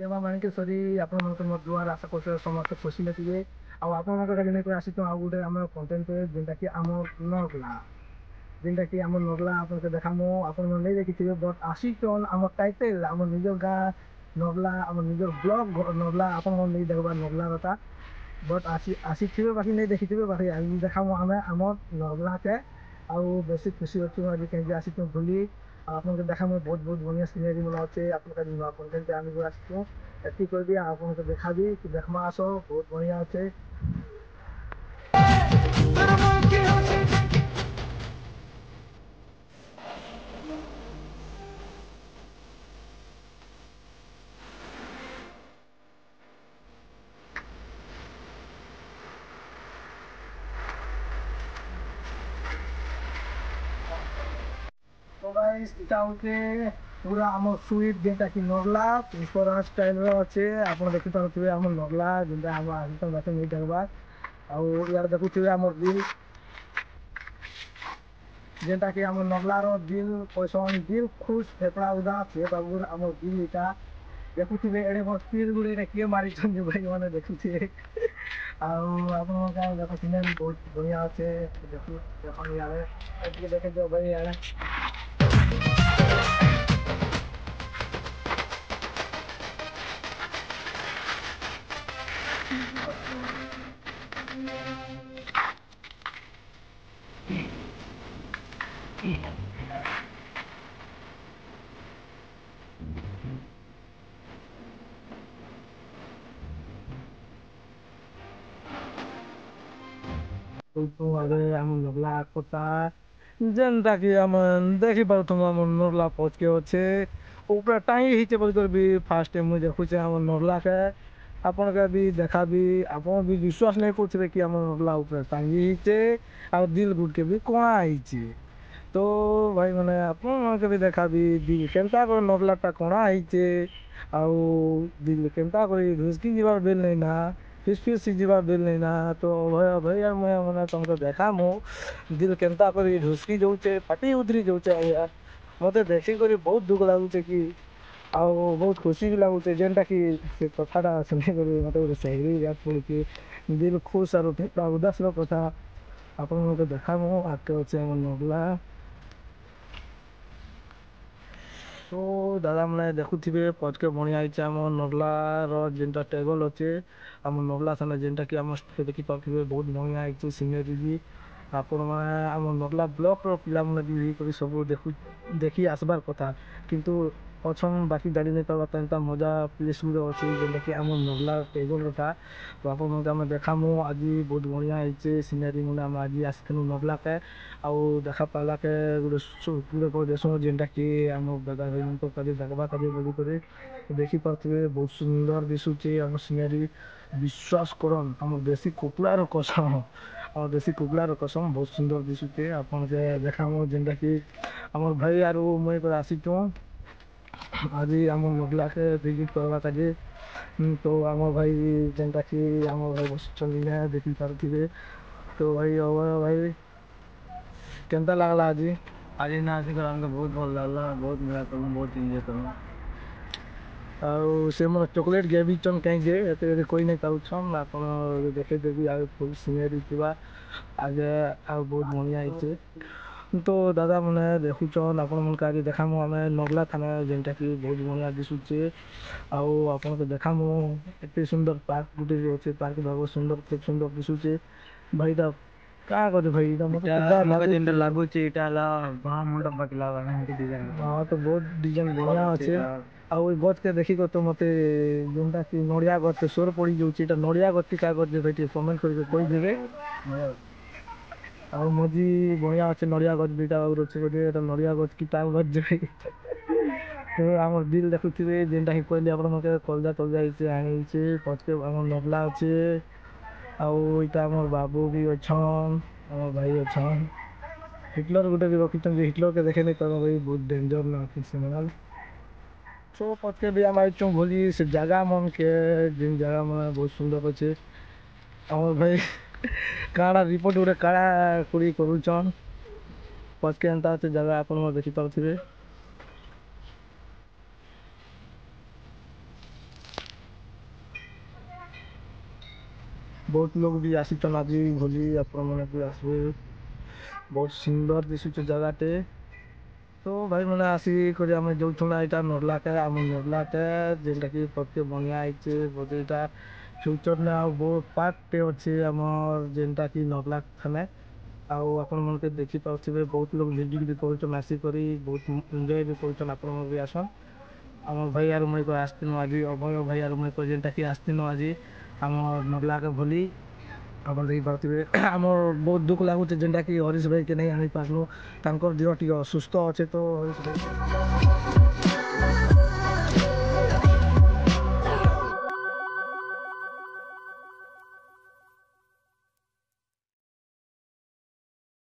देवा माणिकेश्वरी आपण दुआर आशा कर समस्त खुशी थे आपको आसी आउ गोटे आम कंटेन्ट जेनटा कि आम नगला जेनटा कि आम नगला आपको देखामु आप नहीं देखी बट आसीचन आम टाइटेल आम निज गाँ नगला आम निज ब्लॉग नगला आप नहीं देखा नगला रता बट आसी थे बाकी नहीं देखी थे बाकी आज देखामु आम आम नगला के आउ बेसी खुशी अच्छी आज कहीं आसी बुली आपको देखा मैं बहुत बहुत बढ़िया सिनेरी मन अच्छे आप कंटेन्ट आम आसो एति कर दिया आपको देखा भी कि देखमा आस बहुत बढ़िया अच्छे तो गाइस इटा होते पूरा आम स्वीट जेनटा कि नगला पुष्पराज स्टाइल अच्छे आप देखी पारे आम नगला जेनटा आम आज तक नहीं देखा आउ यार देखुए आम दिल जेनटा कि आम नगलार दिल पैसन दिल खुश फेफड़ा उदास हे बाबू आम दिल इटा देखुए एड़े स्पीड गुड़े किए मारी भाई मैंने देखुए आप देख सिनेरी बहुत बढ़िया अच्छे देखो देख देखे भाई यार आम नगला कोटा जेनटा कि आम देखी पार्थ आम नगला पहुँच के अच्छे ऊपर टाइम ही बोलकर भी फास्ट टाइम मुझे देखुचे आम नगला के आपन का भी देखा भी आप भी विश्वास नहीं करते कि आम नगला ऊपर टांगी आ दिल गुड के भी कणा ही तो भाई मैंने आप भी देखा भी दिल केमता कर नगलाटा कणा ही आउ दिल केमता कर घुसकी जीवार बेल नहीं ना फिर सीझा बेल नहीं ना तो भैया भैया मैं मैंने तुमको देखा मो दिल केमता कर ढुसकी जाऊे फाटी उधरी जाऊे मत देखी कर बहुत दुख लगुचे कि आउ बहुत खुशी भी लगुचे जेनटा कि कथा शुणी मत गोटे सही याद पड़ी दिल खुश आर फेफड़ा उदास कथा आप देखा मो आगे अच्छे नगला तो दादा मैंने देखुवे पचके बढ़िया आम नगलार जेनटा टेबल अच्छे आम नगला थाना जेनटा कि आम देखी पारे बहुत बढ़िया सिनेरी भी आपण आम नगला ब्लॉक पिला भी सब देखी आसबार कथा किंतु अच्छन बाकी गाड़ी नहीं पार्बा मजा प्लेस गुड अच्छे जेनटा कि आम नगला टेबल था तो आप देखा मो आज बहुत बढ़िया सिनेरी मैंने आम आज आसलु नगला के आउ देखा पाला के गोटे देश जेनटा कि आम दादा भाई देखा बोलिक देखी पारे बहुत सुंदर दिशुचे आम सिनेरी विश्वास करन आम देशी कुकुड़ार कसम और देशी कुकुड़ार कसम बहुत सुंदर दिशुचे आप देखा मो जेनटा कि आम भाई आर मुझे आसी आज आम नगला के विजिट करवा काजे तो आम भाई जेनटा कि आम भाई बस देखी पारे तो भाई भाई केमता लगला आज आज ना आसिक हमको बहुत भल लगला बहुत मजा करूँ बहुत एंजॉय करूँ आउ से मोर चॉकलेट गेबी चन कहीं जे कोई नहीं पाउछन आप देखे देवी आ फुल सिनेरी थिबा आगे आ बहुत बढ़िया है तो दादा मैंने देखुचन आप आज देखा मो आम नगला थाना जेनटा कि बहुत बढ़िया दिशुचे आउ आप देखा मो एत सुंदर पार्क गुटे अच्छे पार्क बहुत सुंदर खूब सुंदर दिशुचे भाई दा क्या करे भाई मत लागू मंडप बाकी हाँ तो बहुत डिजाइन बढ़िया अच्छे आउ गच के देखिक तो मत जेनटा कि नड़िया गच स्वर पड़ी जाऊँगी नड़िया गति क्या भाई कमेंट करके कहीदेवे आउ मजी बढ़िया अच्छे नड़िया गच दुईटा अच्छे गोटे नड़िया गच कि गच जे तो आम दिल देखुए जेनटा कि कहली आप कलजा तलजा आनी पचके आम नगला अच्छे आउ इटा आम बाबू भी अच्छन आम भाई अच्छन हिटलर गोटे भी रखी हिटलर के देखे नहीं पार भाई बहुत डेंजर ना से तो पचके भी आम आई भोली से जगह मन के जिन जगह मन बहुत सुंदर अच्छे आम भाई काड़ा रिपोर्ट गोटे काड़ा कुड़ी करुचन पचके एंता अच्छे जगह आप देखी पारे बहुत लोग भी आसीचन आज भोली आपण मैंने भी आसवे बहुत सुंदर दिशुचे जगहटे तो भाई मैंने आसिक आम जो यहाँ नर्लाटे आम नर्लाटे जेनटा कि पक्के बनिया बोलता फ्यूचर ने बहुत पार्टे अच्छे आमर जेनटा कि नर्ला थाने आउ आपण मन देखी पाथे बहुत लोग भिजिट भी कर आसिक बहुत एंजॉय भी कर आपण भी आसन आम भाई आर मुझे आसतीन आज अभय भाई आर मुझे जेनटा कि आसतीन आज आम नर्ला के भोली आप देखी पारे आम बहुत दुख लगुच जेनटा कि हरीश भाई के नहीं आनी पार्लु तर देह टे असुस्थ अच्छे तो हरीश भाई